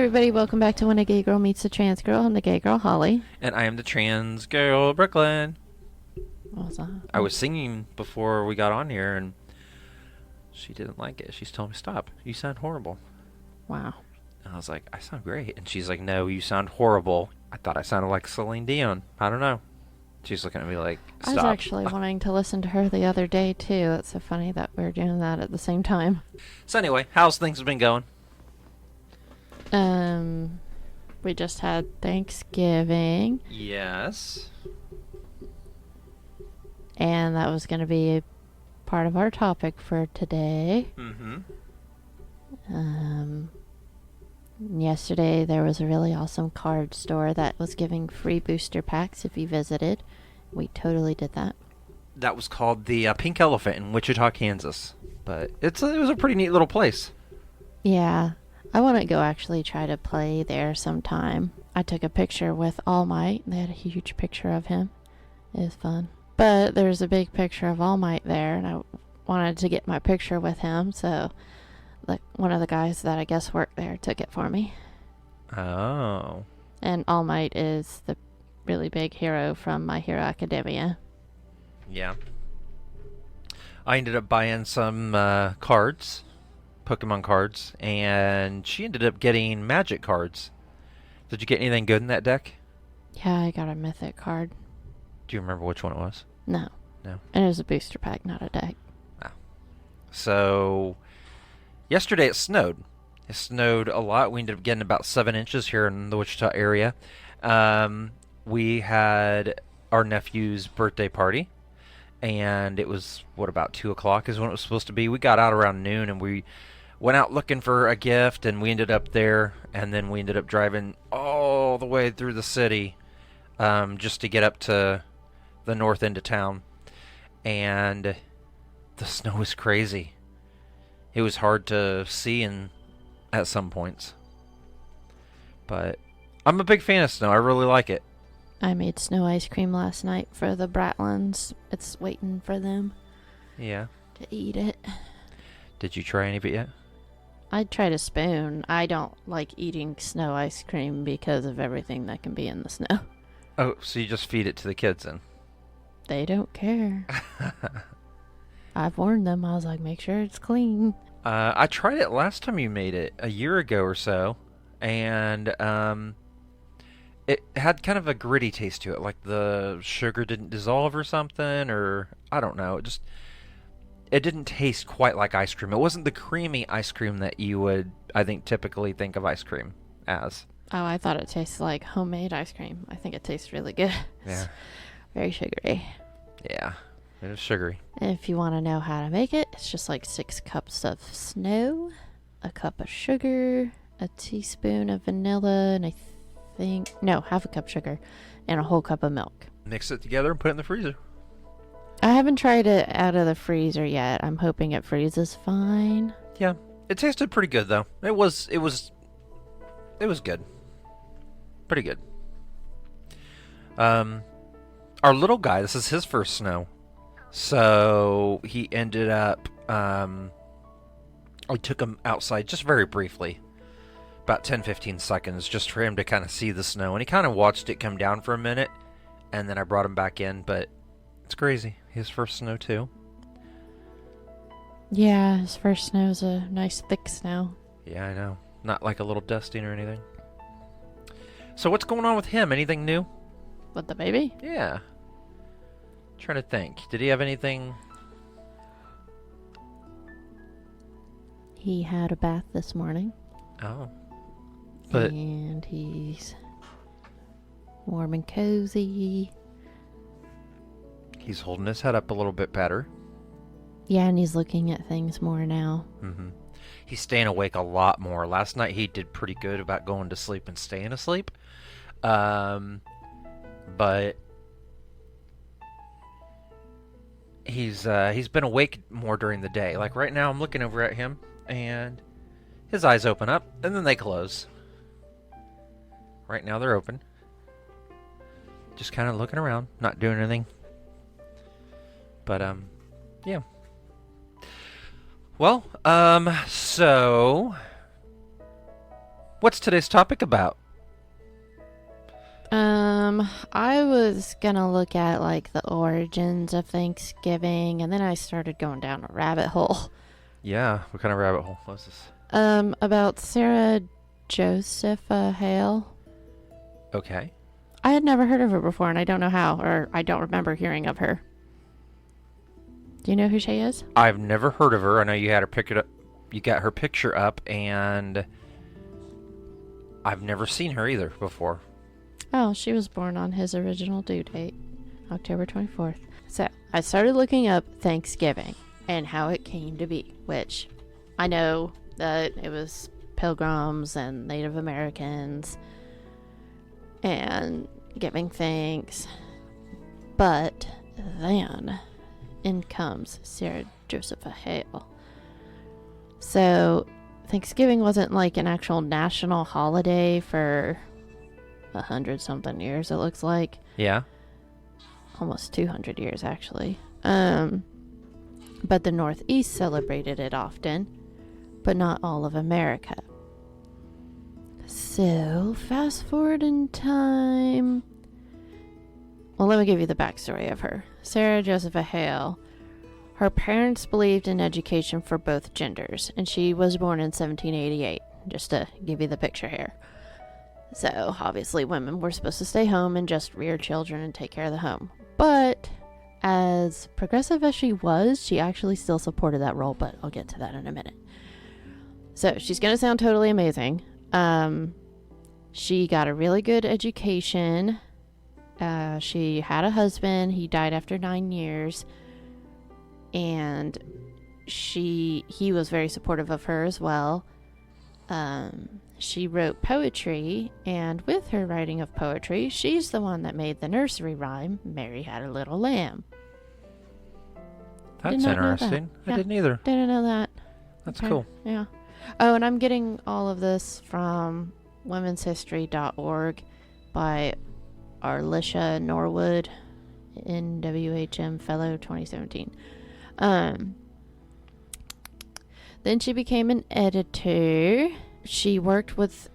everybody, welcome back to When a Gay Girl Meets a Trans Girl. I'm the gay girl, Holly. And I am the trans girl, Brooklyn. Awesome. I was singing before we got on here, and she didn't like it. She's telling me, stop. You sound horrible. Wow. And I was like, I sound great. And she's like, no, you sound horrible. I thought I sounded like Celine Dion. I don't know. She's looking at me like, stop. I was actually wanting to listen to her the other day, too. That's so funny that we're doing that at the same time. So anyway, how's things been going? We just had Thanksgiving. Yes. And that was going to be a part of our topic for today. Yesterday there was a really awesome card store that was giving free booster packs if you visited. We totally did that. That was called the Pink Elephant in Wichita, Kansas. But it was a pretty neat little place. Yeah. I want to go actually try to play there sometime. I took a picture with All Might. They had a huge picture of him. It was fun. But there's a big picture of All Might there, and I wanted to get my picture with him, so one of the guys that I guess worked there took it for me. Oh. And All Might is the really big hero from My Hero Academia. Yeah. I ended up buying some cards. Pokemon cards, and she ended up getting magic cards. Did you get anything good in that deck? Yeah, I got a mythic card. Do you remember which one it was? No. No. And it was a booster pack, not a deck. Oh. So, yesterday it snowed. It snowed a lot. We ended up getting about 7 inches here in the Wichita area. We had our nephew's birthday party, and it was, about 2 o'clock is when it was supposed to be. We got out around noon, and we went out looking for a gift, and we ended up there, and then we ended up driving all the way through the city just to get up to the north end of town. And the snow was crazy. It was hard to see at some points. But I'm a big fan of snow. I really like it. I made snow ice cream last night for the Bratlins. It's waiting for them. Yeah. To eat it. Did you try any of it yet? I tried a spoon. I don't like eating snow ice cream because of everything that can be in the snow. Oh, so you just feed it to the kids then? They don't care. I've warned them. I was like, make sure it's clean. I tried it last time you made it, a year ago or so, and it had kind of a gritty taste to it, like the sugar didn't dissolve or something, or I don't know. It didn't taste quite like ice cream. It wasn't the creamy ice cream that you would, I think, typically think of ice cream as. Oh, I thought it tasted like homemade ice cream. I think it tastes really good. Yeah. Very sugary. Yeah, it is sugary. And if you want to know how to make it, it's just like 6 cups of snow, a cup of sugar, a teaspoon of vanilla, and half a cup sugar, and a whole cup of milk. Mix it together and put it in the freezer. I haven't tried it out of the freezer yet. I'm hoping it freezes fine. Yeah, it tasted pretty good though. It was good. Pretty good. Our little guy, this is his first snow. So he ended up I took him outside just very briefly. About 10-15 seconds just for him to kind of see the snow, and he kind of watched it come down for a minute, and then I brought him back in, but it's crazy. His first snow too. Yeah, his first snow's a nice thick snow. Yeah, I know. Not like a little dusting or anything. So what's going on with him? Anything new? With the baby? Yeah. Trying to think. Did he have anything? He had a bath this morning. Oh. But and he's warm and cozy. He's holding his head up a little bit better. Yeah, and he's looking at things more now. Mm-hmm. He's staying awake a lot more. Last night he did pretty good about going to sleep and staying asleep. But he's been awake more during the day. Like right now I'm looking over at him and his eyes open up and then they close. Right now they're open. Just kind of looking around, not doing anything. But yeah. Well, so What's today's topic about? I was gonna look at like the origins of Thanksgiving, and then I started going down a rabbit hole. Yeah, what kind of rabbit hole was this? About Sarah Josepha Hale. Okay. I had never heard of her before, and I don't know how, or I don't remember hearing of her. Do you know who she is? I've never heard of her. I know you had her pick it up. You got her picture up, and I've never seen her either before. Oh, she was born on his original due date, October 24th. So, I started looking up Thanksgiving and how it came to be, which I know that it was pilgrims and Native Americans and giving thanks. But then in comes Sarah Josepha Hale. So, Thanksgiving wasn't like an actual national holiday for 100-something years, it looks like. Yeah. Almost 200 years, actually. But the Northeast celebrated it often, but not all of America. So, fast forward in time. Well, let me give you the backstory of her. Sarah Josepha Hale. Her parents believed in education for both genders, and she was born in 1788, just to give you the picture here. So, obviously, women were supposed to stay home and just rear children and take care of the home. But, as progressive as she was, she actually still supported that role, but I'll get to that in a minute. So, she's going to sound totally amazing. She got a really good education. She had a husband. He died after 9 years. And he was very supportive of her as well. She wrote poetry, and with her writing of poetry, she's the one that made the nursery rhyme, Mary Had a Little Lamb. That's interesting. I didn't either. Didn't know that. That's Okay. cool. Yeah. Oh, and I'm getting all of this from womenshistory.org by Arlisha Norwood, NWHM Fellow 2017. Then she became an editor. She worked with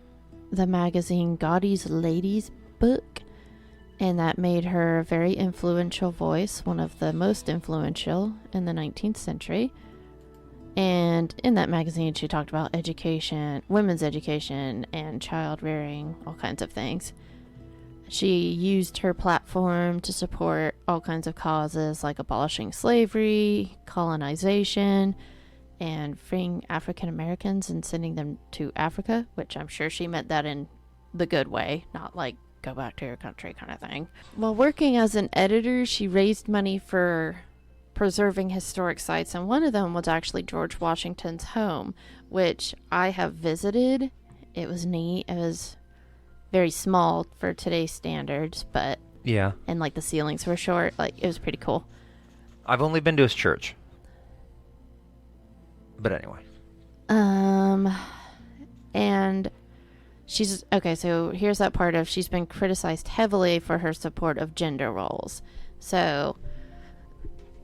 the magazine Godey's Ladies Book, and that made her a very influential voice, one of the most influential in the 19th century. And in that magazine, she talked about education, women's education, and child rearing, all kinds of things. She used her platform to support all kinds of causes like abolishing slavery, colonization, and freeing African Americans and sending them to Africa, which I'm sure she meant that in the good way, not like go back to your country kind of thing. While working as an editor, she raised money for preserving historic sites, and one of them was actually George Washington's home, which I have visited. It was neat. It was very small for today's standards, but Yeah. and like the ceilings were short. Like, it was pretty cool. I've only been to his church. But anyway. And she's okay, so here's that part of she's been criticized heavily for her support of gender roles. So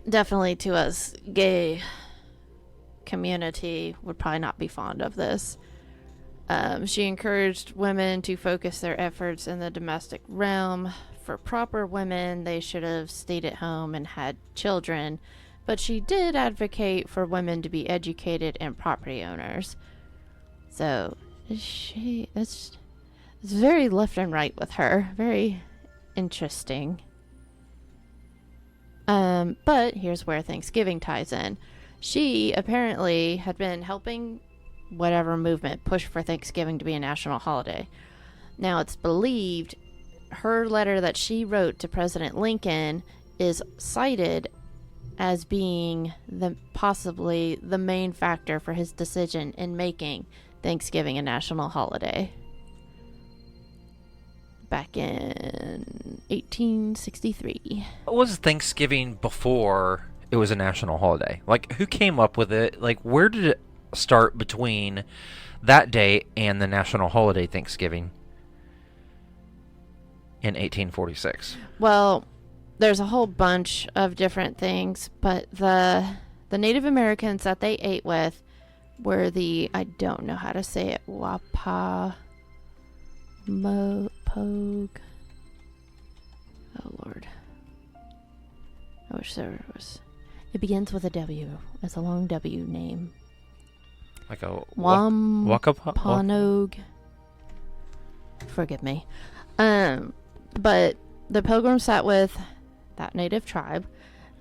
definitely to us gay community would probably not be fond of this. She encouraged women to focus their efforts in the domestic realm. For proper women, they should have stayed at home and had children. But she did advocate for women to be educated and property owners. So, it's very left and right with her. Very interesting. But here's where Thanksgiving ties in. She apparently had been helping whatever movement push for Thanksgiving to be a national holiday. Now, it's believed her letter that she wrote to President Lincoln is cited as being possibly the main factor for his decision in making Thanksgiving a national holiday back in 1863. What was Thanksgiving before it was a national holiday? Like, who came up with it? Like, where did it start between that day and the national holiday Thanksgiving in 1846? Well, there's a whole bunch of different things, but the Native Americans that they ate with were the, I don't know how to say it, Pogue. Oh, Lord. I wish there was... It begins with a W. It's a long W name. Like a Wampanoag. Forgive me. But the pilgrims sat with that native tribe,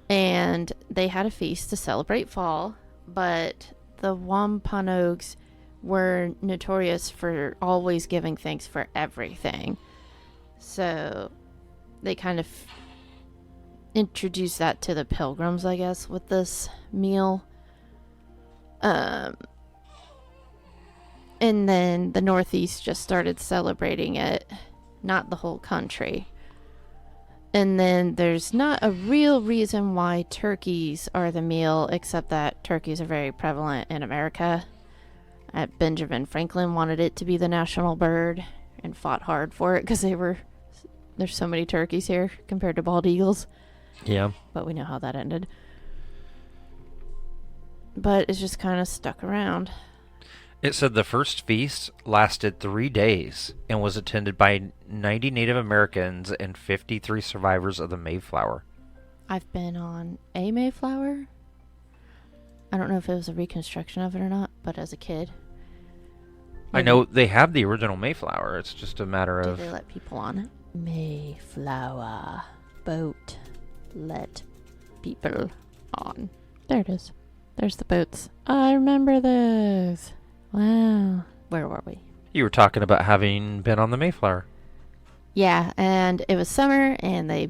and they had a feast to celebrate fall, but the Wampanoags were notorious for always giving thanks for everything. So they kind of introduced that to the pilgrims, I guess, with this meal. And then the Northeast just started celebrating it, not the whole country. And then there's not a real reason why turkeys are the meal, except that turkeys are very prevalent in America. Benjamin Franklin wanted it to be the national bird and fought hard for it because there's so many turkeys here compared to bald eagles. Yeah. But we know how that ended. But it's just kind of stuck around. It said the first feast lasted 3 days and was attended by 90 Native Americans and 53 survivors of the Mayflower. I've been on a Mayflower. I don't know if it was a reconstruction of it or not, but as a kid. I know they have the original Mayflower. It's just a matter of... Did they let people on it? Mayflower boat. Let people on. There it is. There's the boats. I remember those. Wow. Where were we? You were talking about having been on the Mayflower. Yeah, and it was summer, and they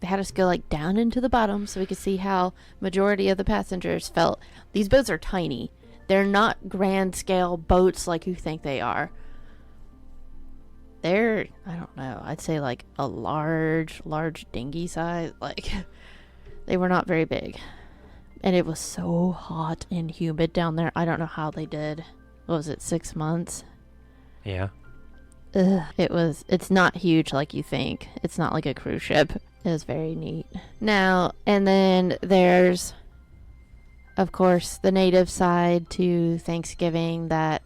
had us go like down into the bottom so we could see how majority of the passengers felt. These boats are tiny. They're not grand scale boats like you think they are. They're, I don't know, I'd say like a large dinghy size. Like, they were not very big. And it was so hot and humid down there. I don't know how they did. What was it, 6 months? Yeah. Ugh. It's not huge like you think. It's not like a cruise ship. It was very neat. Now, and then there's, of course, the native side to Thanksgiving that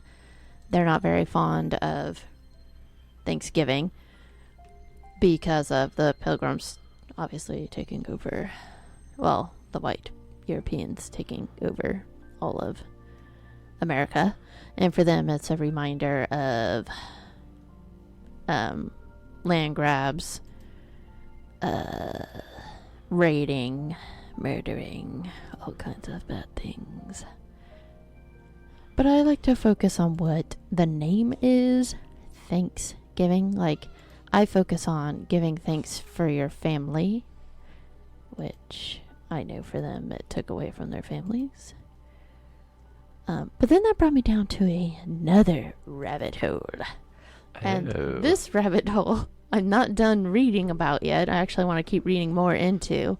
they're not very fond of Thanksgiving because of the pilgrims obviously taking over, well, the white Europeans taking over all of America. And for them, it's a reminder of land grabs, raiding, murdering, all kinds of bad things. But I like to focus on what the name is, Thanksgiving. Like, I focus on giving thanks for your family, which I know for them it took away from their families. But then that brought me down to another rabbit hole. And this rabbit hole I'm not done reading about yet. I actually want to keep reading more into.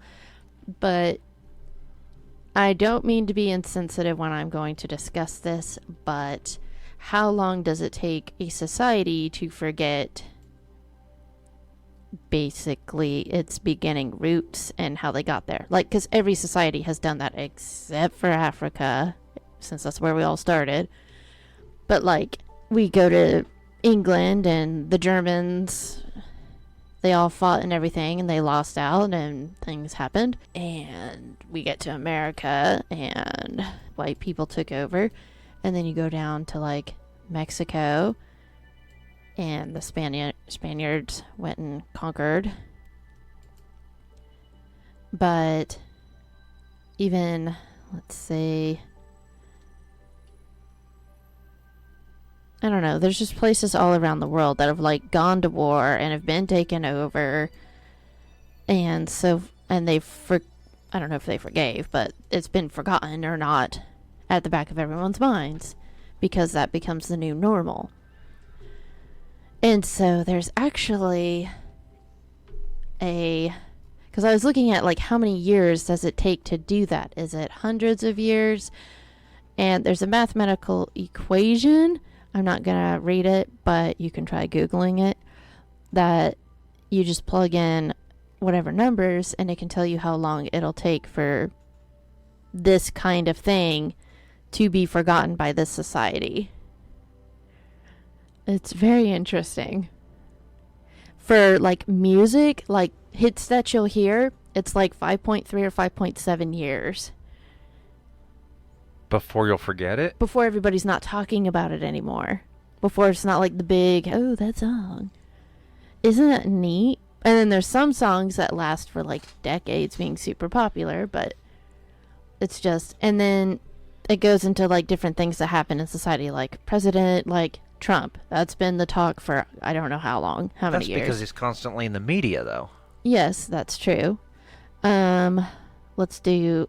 But I don't mean to be insensitive when I'm going to discuss this, but how long does it take a society to forget basically its beginning roots and how they got there? Like, because every society has done that except for Africa, since that's where we all started. But like, we go to England and the Germans, they all fought and everything and they lost out and things happened, and we get to America and white people took over, and then you go down to like Mexico and the Spaniards went and conquered. But even, let's say, I don't know, there's just places all around the world that have like gone to war and have been taken over. And so, and I don't know if they forgave, but it's been forgotten or not at the back of everyone's minds because that becomes the new normal. And so there's actually because I was looking at like how many years does it take to do that? Is it hundreds of years? And there's a mathematical equation. I'm not going to read it, but you can try Googling it, that you just plug in whatever numbers and it can tell you how long it'll take for this kind of thing to be forgotten by this society. It's very interesting. For like music, like hits that you'll hear, it's like 5.3 or 5.7 years Before you'll forget it? before everybody's not talking about it anymore. Before it's not like the big, oh, that song. Isn't that neat? And then there's some songs that last for like decades being super popular, but it's just, and then it goes into like different things that happen in society, like President, like Trump. That's been the talk for I don't know how long, how many That's years. because he's constantly in the media, though. Yes, that's true. Let's do.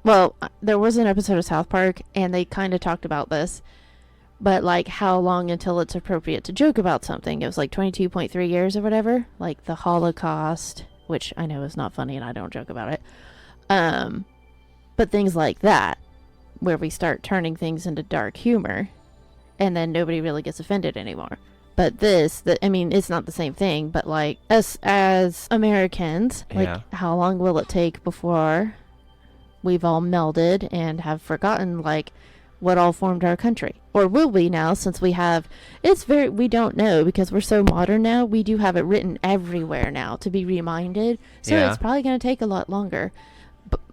Well, there was an episode of South Park, and they kind of talked about this, but like how long until it's appropriate to joke about something. It was like 22.3 years or whatever, like the Holocaust, which I know is not funny, and I don't joke about it. But things like that, where we start turning things into dark humor, and then nobody really gets offended anymore. But I mean, it's not the same thing, but like, us as Americans, like, Yeah. how long will it take before we've all melded and have forgotten, like, what all formed our country? Or will we now, since we don't know, because we're so modern now, we do have it written everywhere now to be reminded. So Yeah. it's probably going to take a lot longer.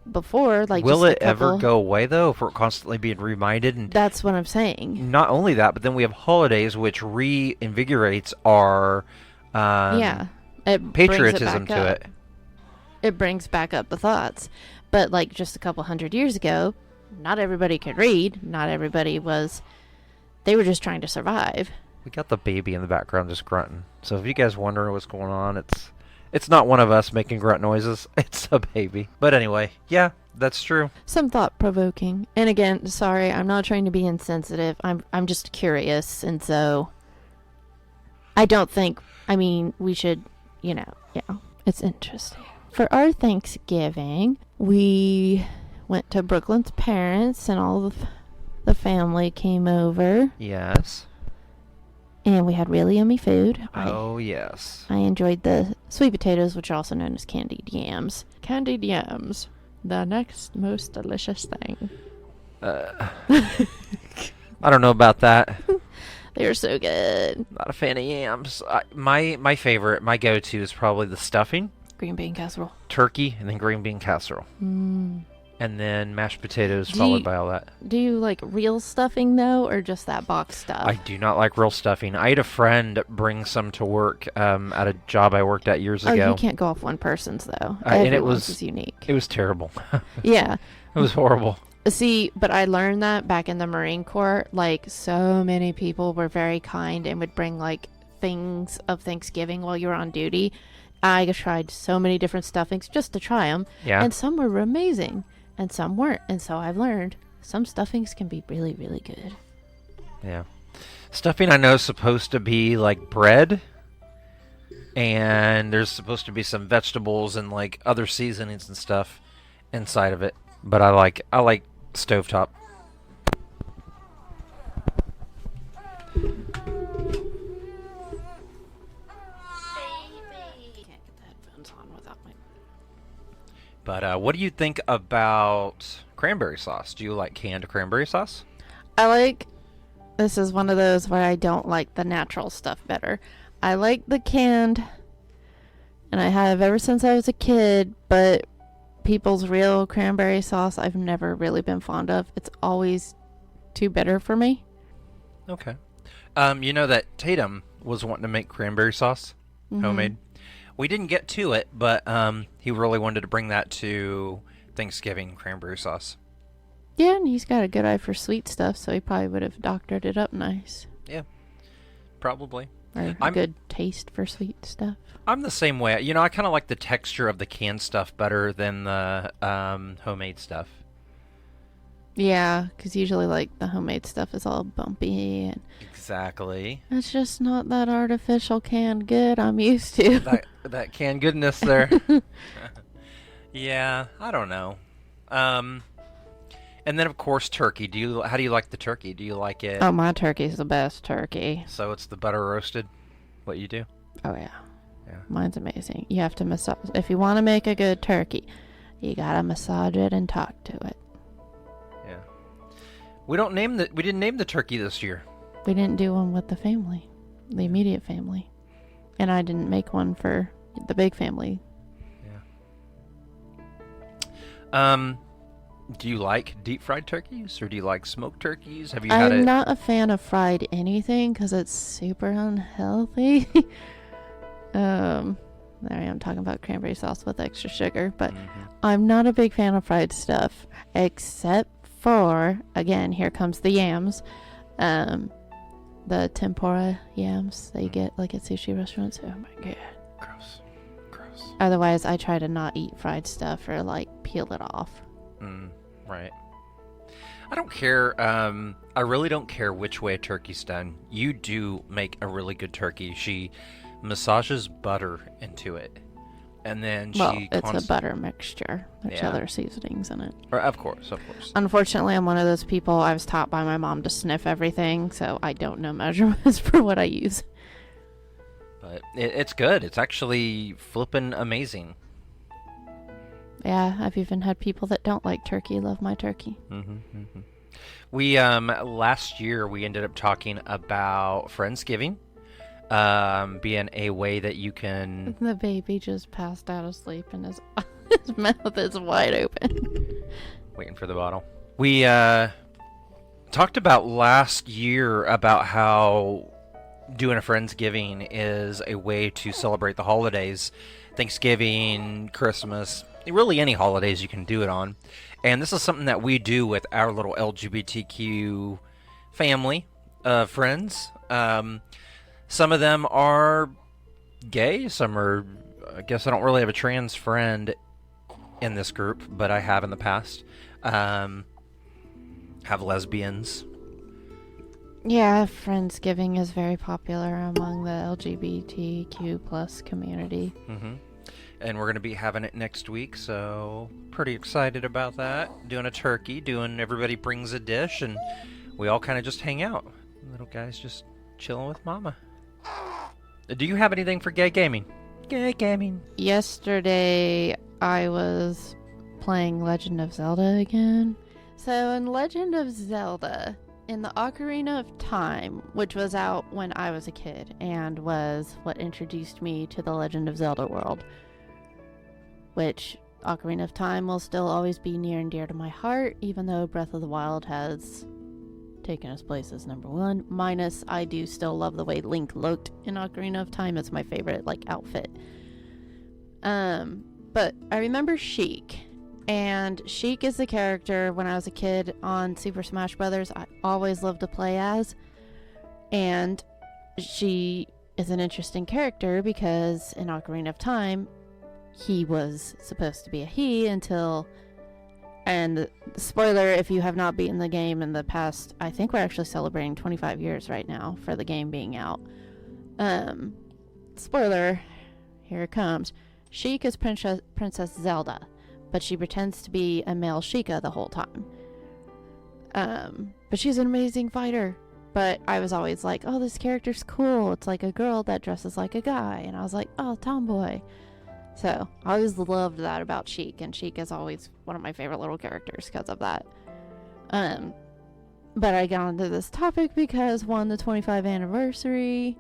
Before, like, Will just it ever go away, though, if we're constantly being reminded? And That's what I'm saying. not only that, but then we have holidays, which reinvigorates our Yeah. It patriotism brings it back to up. it. It brings back up the thoughts. But like just a couple hundred years ago, not everybody could read. Not everybody they were just trying to survive. We got the baby in the background just grunting. So if you guys wondering what's going on, it's not one of us making grunt noises. It's a baby. But anyway, yeah, that's true. Some thought provoking. And again, sorry, I'm not trying to be insensitive. I'm just curious, and so I don't think we should, yeah, it's interesting. For our Thanksgiving, we went to Brooklyn's parents, and all of the family came over, Yes. and we had really yummy food. Oh, yes. I enjoyed the sweet potatoes, which are also known as candied yams. Candied yams, the next most delicious thing. I don't know about that. They were so good. Not a fan of yams. My favorite, my go-to is probably the stuffing, Green bean casserole. turkey, and then green bean casserole. Mm. And then mashed potatoes Do followed you- by all that. Do you like real stuffing though, or just that box stuff? I do not like real stuffing. I had a friend bring some to work at a job I worked at years Oh, ago. you can't go off one person's though. And it Everyone's was- is unique. It was terrible. Yeah. It was horrible. See, but I learned that back in the Marine Corps. Like, so many people were very kind and would bring like things of Thanksgiving while you were on duty. I tried so many different stuffings just to try them, Yeah. and some were amazing, and some weren't. And so I've learned some stuffings can be really, really good. Yeah. Stuffing I know is supposed to be like bread, and there's supposed to be some vegetables and like other seasonings and stuff inside of it. But I like stovetop. Can't get the headphones on without my. But what do you think about cranberry sauce? Do you like canned cranberry sauce? This is one of those where I don't like the natural stuff better. I like the canned, and I have ever since I was a kid, but people's real cranberry sauce I've never really been fond of. It's always too bitter for me. Okay. You know that Tatum was wanting to make cranberry sauce, homemade. We didn't get to it, but he really wanted to bring that to Thanksgiving, cranberry sauce. Yeah, and he's got a good eye for sweet stuff, so he probably would have doctored it up nice. Yeah, probably. Or I'm- good taste for sweet stuff. I'm the same way. You know, I kind of like the texture of the canned stuff better than the homemade stuff. Yeah, because usually like the homemade stuff is all bumpy, and Exactly. it's just not that artificial canned good I'm used to. That canned goodness there. Yeah, I don't know. And then of course turkey. How do you like the turkey? Do you like it? Oh, my turkey's the best turkey. So it's the butter roasted. What you do? Oh yeah. Yeah. Mine's amazing. You have to massage. If you want to make a good turkey, you gotta massage it and talk to it. Yeah. We didn't name the turkey this year. We didn't do one with the family, the immediate family. And I didn't make one for the big family. Yeah. Do you like deep fried turkeys or do you like smoked turkeys? Have you had it? I'm not a fan of fried anything because it's super unhealthy. There I am talking about cranberry sauce with extra sugar, but I'm not a big fan of fried stuff, except for, again, here comes the yams, the tempura yams that you get like at sushi restaurants. Oh my god. Gross. Otherwise, I try to not eat fried stuff or like peel it off. Right. I don't care. I really don't care which way a turkey's done. You do make a really good turkey. She massages butter into it, and then it's a butter mixture. There's other seasonings in it. Of course. Unfortunately, I'm one of those people. I was taught by my mom to sniff everything, so I don't know measurements for what I use. But it's good. It's actually flippin' amazing. Yeah, I've even had people that don't like turkey love my turkey. We last year we ended up talking about Friendsgiving. Being a way that you can... The baby just passed out of sleep and his mouth is wide open. Waiting for the bottle. We talked about last year about how doing a Friendsgiving is a way to celebrate the holidays. Thanksgiving, Christmas, really any holidays you can do it on. And this is something that we do with our little LGBTQ family of friends. Some of them are gay, some are, I guess I don't really have a trans friend in this group, but I have in the past. Have lesbians. Yeah, Friendsgiving is very popular among the LGBTQ plus community. And we're going to be having it next week, so pretty excited about that. Doing a turkey, everybody brings a dish, and we all kind of just hang out. Little guys just chilling with mama. Do you have anything for gay gaming? Gay gaming. Yesterday, I was playing Legend of Zelda again. So in Legend of Zelda, in the Ocarina of Time, which was out when I was a kid, and was what introduced me to the Legend of Zelda world, which Ocarina of Time will still always be near and dear to my heart, even though Breath of the Wild has taken its place as number one. Minus, I do still love the way Link looked in Ocarina of Time. It's my favorite, outfit. But I remember Sheik. And Sheik is the character when I was a kid on Super Smash Brothers I always loved to play as. And she is an interesting character because in Ocarina of Time, he was supposed to be a he until... And spoiler, if you have not beaten the game in the past, I think we're actually celebrating 25 years right now for the game being out. Spoiler, here it comes. Sheik is Princess Zelda, but she pretends to be a male Sheikah the whole time. But she's an amazing fighter. But I was always like, oh, this character's cool. It's like a girl that dresses like a guy. And I was like, oh, tomboy. So, I always loved that about Sheik, and Sheik is always one of my favorite little characters because of that. But I got into this topic because, one, the 25th anniversary.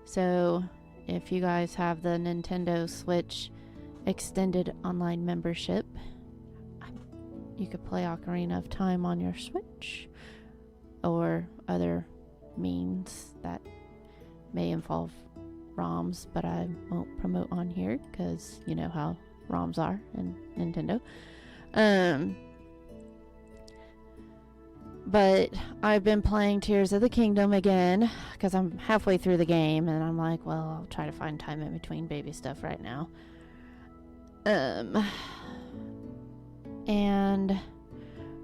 So, if you guys have the Nintendo Switch extended online membership, you could play Ocarina of Time on your Switch, or other means that may involve ROMs, but I won't promote on here because you know how ROMs are in Nintendo. But I've been playing Tears of the Kingdom again because I'm halfway through the game and I'm like, well, I'll try to find time in between baby stuff right now. And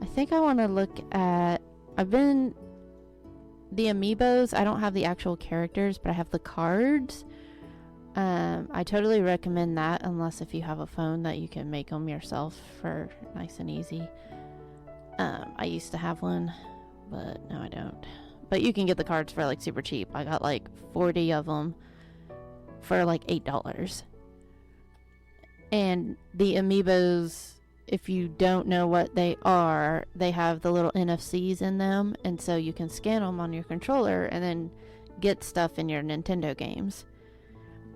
I think I want to look at... The amiibos, I don't have the actual characters, but I have the cards. I totally recommend that, unless if you have a phone that you can make them yourself for nice and easy. I used to have one, but now I don't. But you can get the cards for super cheap. I got 40 of them for $8. And the amiibos, if you don't know what they are, they have the little NFCs in them, and so you can scan them on your controller and then get stuff in your Nintendo games.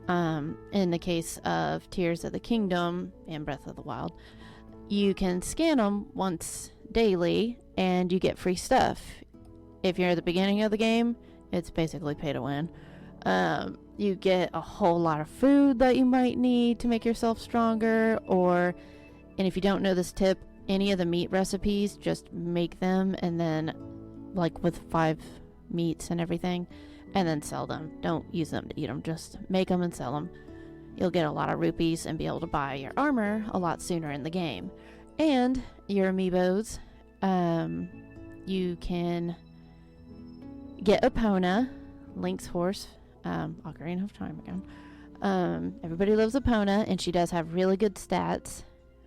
In the case of Tears of the Kingdom and Breath of the Wild, you can scan them once daily and you get free stuff. If you're at the beginning of the game, it's basically pay to win. You get a whole lot of food that you might need to make yourself stronger, and if you don't know this tip, any of the meat recipes, just make them, and then, like with 5 meats and everything, and then sell them. Don't use them to eat them, just make them and sell them. You'll get a lot of rupees and be able to buy your armor a lot sooner in the game. And your amiibos, you can get Epona, Link's horse, Ocarina of Time again. Everybody loves Epona, and she does have really good stats.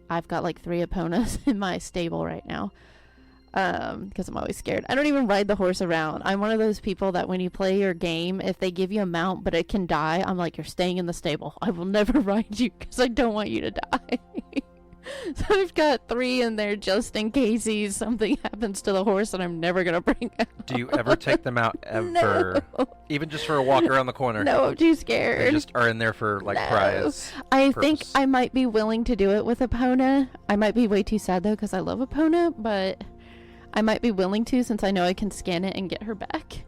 I've got like 3 Eponas in my stable right now, because I'm always scared. I don't even ride the horse around. I'm one of those people that when you play your game, if they give you a mount but it can die, I'm like, you're staying in the stable. I will never ride you because I don't want you to die. So I've got 3 in there just in case something happens to the horse that I'm never gonna bring out. Do you ever take them out ever? No. Even just for a walk around the corner? No, I'm too scared. They just are in there for like No. prize. I purpose. think I might be willing to do it with Epona. I might be way too sad though because I love Epona, but I might be willing to since I know I can scan it and get her back.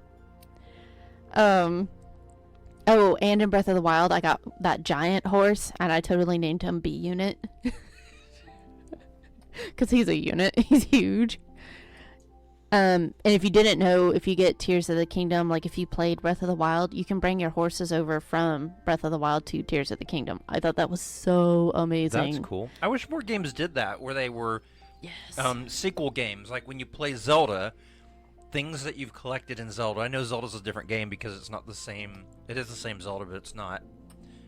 Oh, and in Breath of the Wild, I got that giant horse, and I totally named him B-Unit. Because he's a unit. He's huge. And if you didn't know, if you get Tears of the Kingdom, like if you played Breath of the Wild, you can bring your horses over from Breath of the Wild to Tears of the Kingdom. I thought that was so amazing. That's cool. I wish more games did that, where they were Yes. sequel games. Like when you play Zelda, things that you've collected in Zelda. I know Zelda's a different game because it's not the same. It is the same Zelda, but it's not.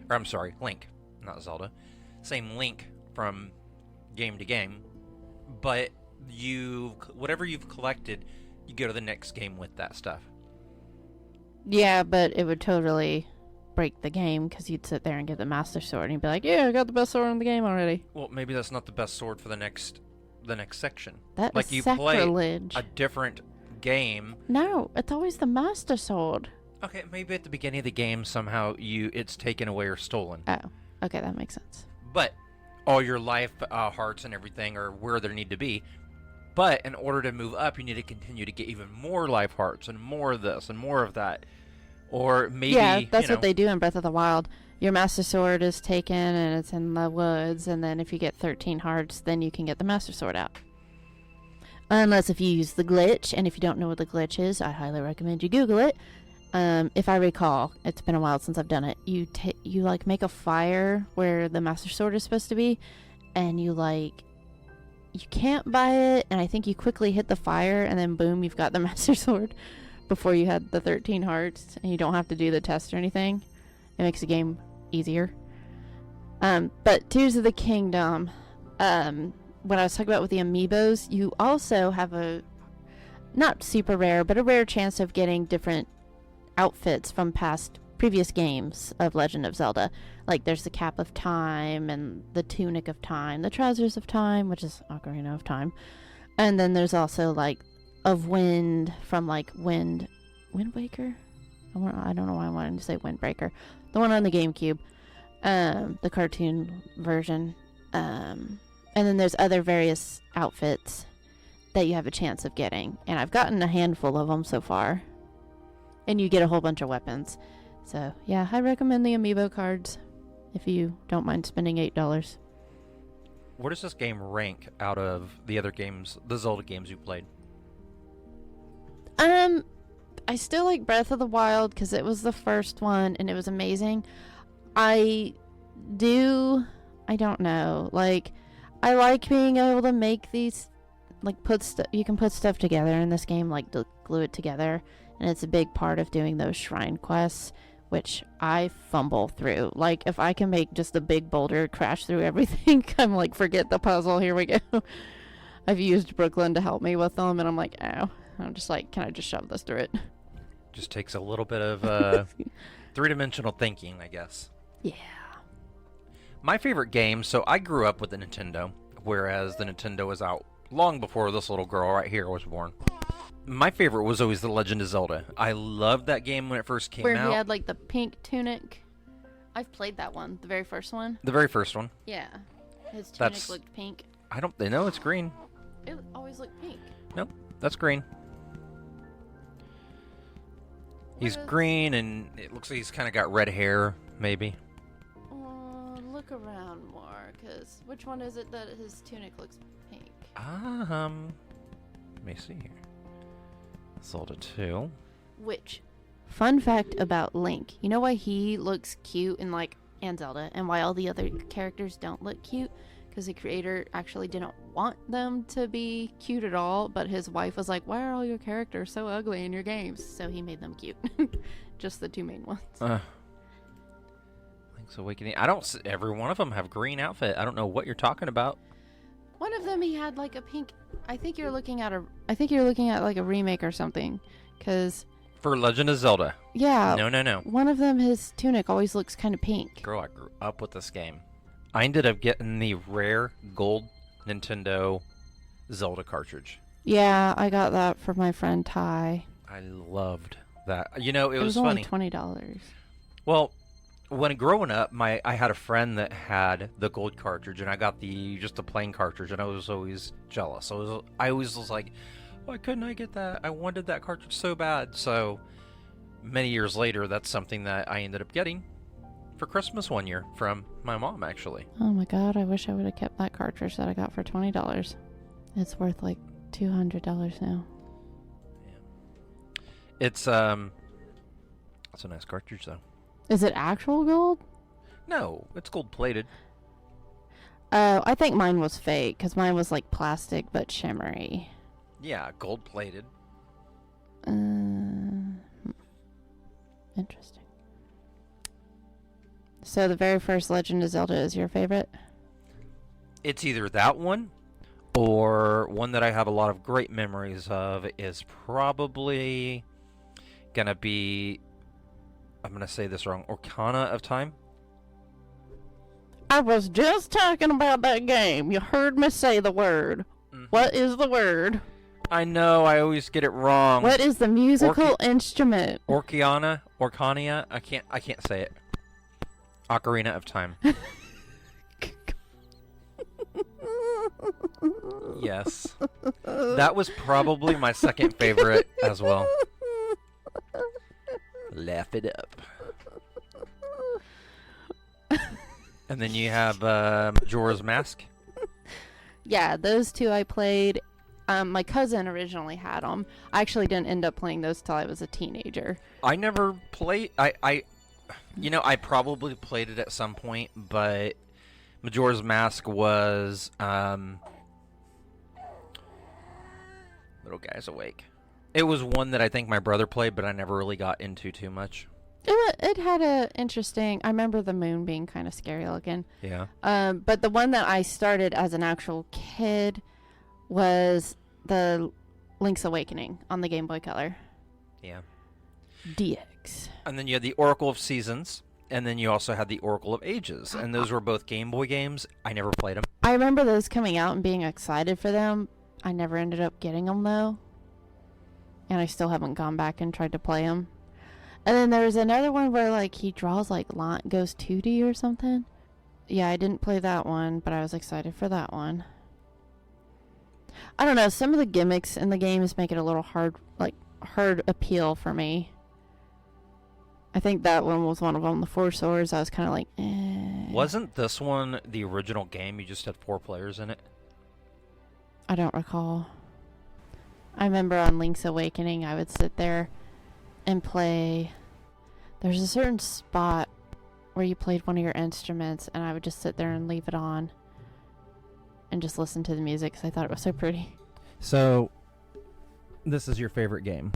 Or I'm sorry, Link, not Zelda. Same Link from game to game. But whatever you've collected, you go to the next game with that stuff. Yeah, but it would totally break the game because you'd sit there and get the Master Sword and you'd be like, yeah, I got the best sword in the game already. Well, maybe that's not the best sword for the next section. That like is you sacrilege. play a different game. No, it's always the Master Sword. Okay, maybe at the beginning of the game somehow it's taken away or stolen. Oh, okay, that makes sense. But all your life hearts and everything are where they need to be. But in order to move up, you need to continue to get even more life hearts and more of this and more of that. Or maybe, yeah, that's what they do in Breath of the Wild. Your Master Sword is taken and it's in the woods, and then if you get 13 hearts, then you can get the Master Sword out. Unless if you use the glitch, and if you don't know what the glitch is, I highly recommend you Google it. If I recall, it's been a while since I've done it. You like make a fire where the Master Sword is supposed to be, and you can't buy it, and I think you quickly hit the fire, and then boom, you've got the Master Sword before you had the 13 hearts, and you don't have to do the test or anything. It makes the game easier. But Tears of the Kingdom, what I was talking about with the amiibos, you also have a not super rare, but a rare chance of getting different outfits from previous games of Legend of Zelda. Like there's the Cap of Time and the Tunic of Time, the Trousers of Time, which is Ocarina of Time, and then there's also like of Wind from like Wind Waker. I don't know why I wanted to say Windbreaker, the one on the GameCube, the cartoon version, and then there's other various outfits that you have a chance of getting, and I've gotten a handful of them so far. And you get a whole bunch of weapons. So, yeah, I recommend the amiibo cards if you don't mind spending $8. Where does this game rank out of the other games, the Zelda games you played? I still like Breath of the Wild because it was the first one and it was amazing. I don't know. Like, I like being able to make these, like, you can put stuff together in this game, like, to glue it together. And it's a big part of doing those shrine quests, which I fumble through. Like, if I can make just a big boulder crash through everything, I'm like, forget the puzzle, here we go. I've used Brooklyn to help me with them, and I'm like, ow. I'm just like, can I just shove this through it? Just takes a little bit of three-dimensional thinking, I guess. Yeah. My favorite game, so I grew up with the Nintendo, whereas the Nintendo was out long before this little girl right here was born. My favorite was always The Legend of Zelda. I loved that game when it first came Where out. he had like the pink tunic. I've played that one, the very first one. The very first one. Yeah. His tunic looked pink. They know it's green. It always looked pink. Nope, that's green. He's green, and it looks like he's kind of got red hair, maybe. Look around more, because which one is it that his tunic looks pink? Let me see here. Zelda 2. Which, fun fact about Link, you know why he looks cute and Zelda, and why all the other characters don't look cute? Because the creator actually didn't want them to be cute at all, but his wife was like, why are all your characters so ugly in your games? So he made them cute. Just the two main ones. Link's Awakening. I don't see, every one of them have green outfit. I don't know what you're talking about. One of them he had like a pink. I think you're looking at like a remake or something, because For Legend of Zelda. yeah, No. one of them his tunic always looks kind of pink. Girl, I grew up with this game. I ended up getting the rare gold Nintendo Zelda cartridge. Yeah, I got that for my friend Ty. I loved that. You know, it was only funny. $20. Well, when growing up, I had a friend that had the gold cartridge, and I got just the plain cartridge, and I was always jealous. I always was like, why couldn't I get that? I wanted that cartridge so bad. So many years later, that's something that I ended up getting for Christmas one year from my mom, actually. Oh my god, I wish I would have kept that cartridge that I got for $20. It's worth like $200 now. Yeah. It's a nice cartridge though. Is it actual gold? No, it's gold plated. Oh, I think mine was fake, because mine was like plastic but shimmery. Yeah, gold plated. Interesting. So the very first Legend of Zelda is your favorite? It's either that one, or one that I have a lot of great memories of is probably gonna be, I'm gonna say this wrong, Ocarina of Time. I was just talking about that game. You heard me say the word. Mm-hmm. What is the word? I know, I always get it wrong. What is the musical instrument? Orcania? I can't say it. Ocarina of Time. Yes. That was probably my second favorite as well. Laugh it up. And then you have Majora's Mask. Yeah, those two I played. My cousin originally had them. I actually didn't end up playing those till I was a teenager. I never played. I probably played it at some point, but Majora's Mask was little guy's awake. It was one that I think my brother played, but I never really got into too much. It had a interesting. I remember the moon being kind of scary looking. Yeah. But the one that I started as an actual kid was the Link's Awakening on the Game Boy Color. Yeah. DX. And then you had the Oracle of Seasons, and then you also had the Oracle of Ages, and those were both Game Boy games. I never played them. I remember those coming out and being excited for them. I never ended up getting them though, and I still haven't gone back and tried to play them. And then there was another one where like he draws like line, goes 2D or something. Yeah, I didn't play that one, but I was excited for that one. I don't know, some of the gimmicks in the games make it a little hard appeal for me. I think that one was one of them, the Four Swords. I was kind of like, eh. Wasn't this one the original game? You just had 4 players in it? I don't recall. I remember on Link's Awakening, I would sit there and play. There's a certain spot where you played one of your instruments, and I would just sit there and leave it on and just listen to the music because I thought it was so pretty. So, this is your favorite game?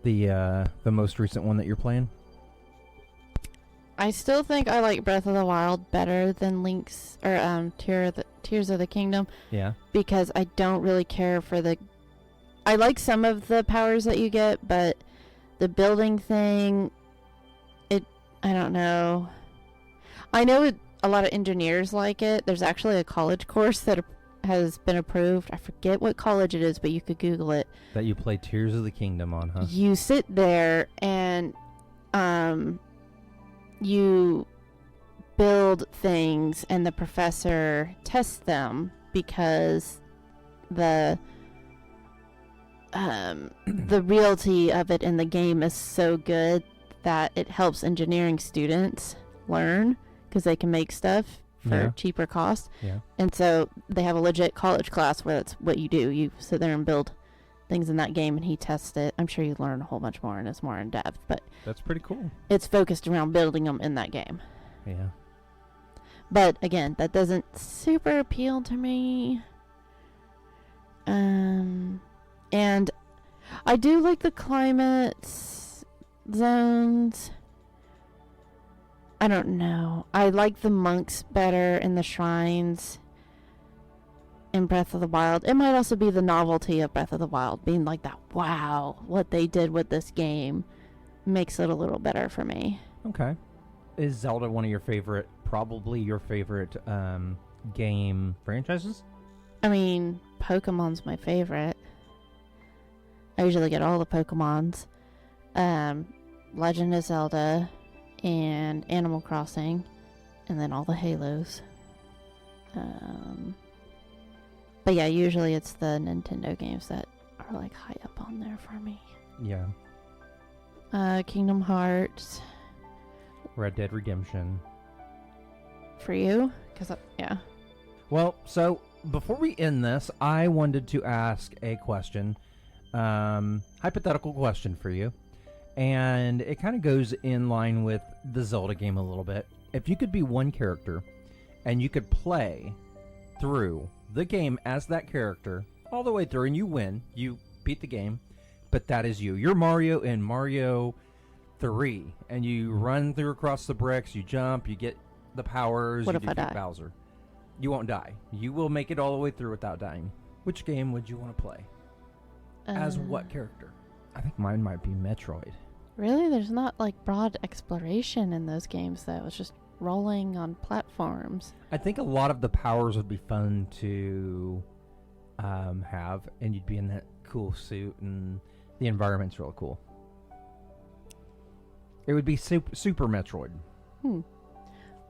The most recent one that you're playing? I still think I like Breath of the Wild better than Link's or Tears of the Kingdom. Yeah. Because I don't really care for the. I like some of the powers that you get, but the building thing, I don't know. I know a lot of engineers like it. There's actually a college course that has been approved. I forget what college it is, but you could Google it. That you play Tears of the Kingdom on, huh? You sit there and you build things, and the professor tests them because the realty of it in the game is so good that it helps engineering students learn because they can make stuff for cheaper cost. Yeah. And so they have a legit college class where that's what you do. You sit there and build things in that game, and he tests it. I'm sure you learn a whole bunch more, and it's more in depth, but That's pretty cool. it's focused around building them in that game. Yeah. But again, that doesn't super appeal to me. And I do like the climate zones. I don't know. I like the monks better in the shrines in Breath of the Wild. It might also be the novelty of Breath of the Wild, being like that, wow, what they did with this game makes it a little better for me. Okay. Is Zelda one of your favorite, probably your favorite game franchises? I mean, Pokemon's my favorite. I usually get all the Pokemons. Legend of Zelda and Animal Crossing, and then all the Halos. But yeah, usually it's the Nintendo games that are like high up on there for me. Yeah. Kingdom Hearts. Red Dead Redemption. For you? Yeah. Well, so before we end this, I wanted to ask a question, hypothetical question for you, and it kind of goes in line with the Zelda game a little bit. If you could be one character, and you could play through the game as that character all the way through, and you win, you beat the game, but that is you. You're Mario in Mario 3, and you run through across the bricks, you jump, you get the powers, What you if I defeat die? Bowser. You won't die. You will make it all the way through without dying. Which game would you want to play? As what character? I think mine might be Metroid. Really? There's not like broad exploration in those games though. It's just rolling on platforms. I think a lot of the powers would be fun to have, and you'd be in that cool suit, and the environment's real cool. It would be Super Metroid. Well,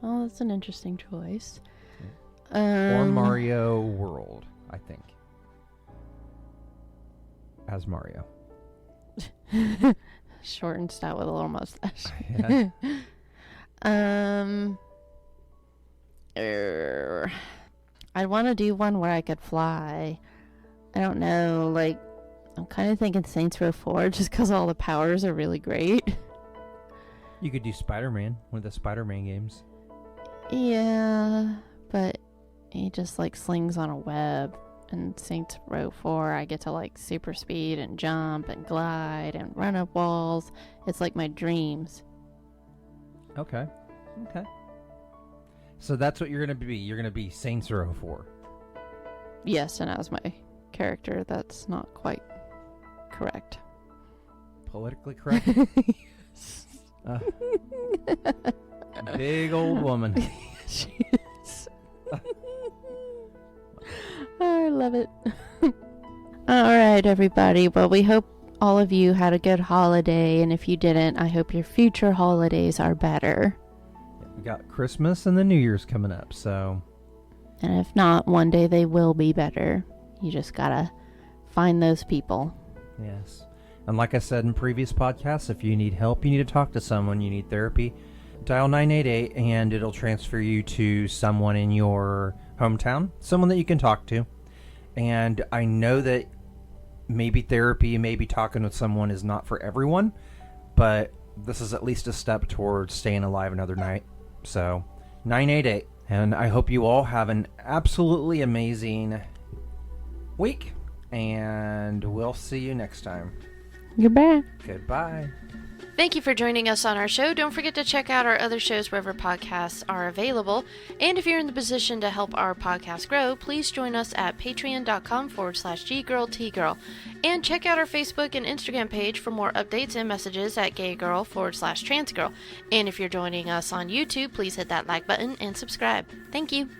that's an interesting choice. Or Mario World, I think. As Mario. Short and stout with a little mustache. Yeah. I'd want to do one where I could fly. I don't know, like, I'm kind of thinking Saints Row 4 just because all the powers are really great. You could do Spider-Man, one of the Spider-Man games. Yeah, but he just like slings on a web. And Saints Row 4, I get to like super speed and jump and glide and run up walls. It's like my dreams. Okay. So that's what you're going to be. You're going to be Saints Row 4. Yes, and as my character, that's not quite correct. Politically correct? Big old woman. She is. I love it. All right, everybody. Well, we hope all of you had a good holiday, and if you didn't, I hope your future holidays are better. We got Christmas and the New Year's coming up, so... And if not, one day they will be better. You just gotta find those people. Yes. And like I said in previous podcasts, if you need help, you need to talk to someone, you need therapy, dial 988 and it'll transfer you to someone in your hometown, someone that you can talk to. And I know that maybe therapy, maybe talking with someone is not for everyone, but this is at least a step towards staying alive another night. So 988. And I hope you all have an absolutely amazing week, and we'll see you next time. Goodbye. Goodbye. Thank you for joining us on our show. Don't forget to check out our other shows wherever podcasts are available. And if you're in the position to help our podcast grow, please join us at patreon.com/ggirltgirl. And check out our Facebook and Instagram page for more updates and messages at gaygirl/transgirl. And if you're joining us on YouTube, please hit that like button and subscribe. Thank you.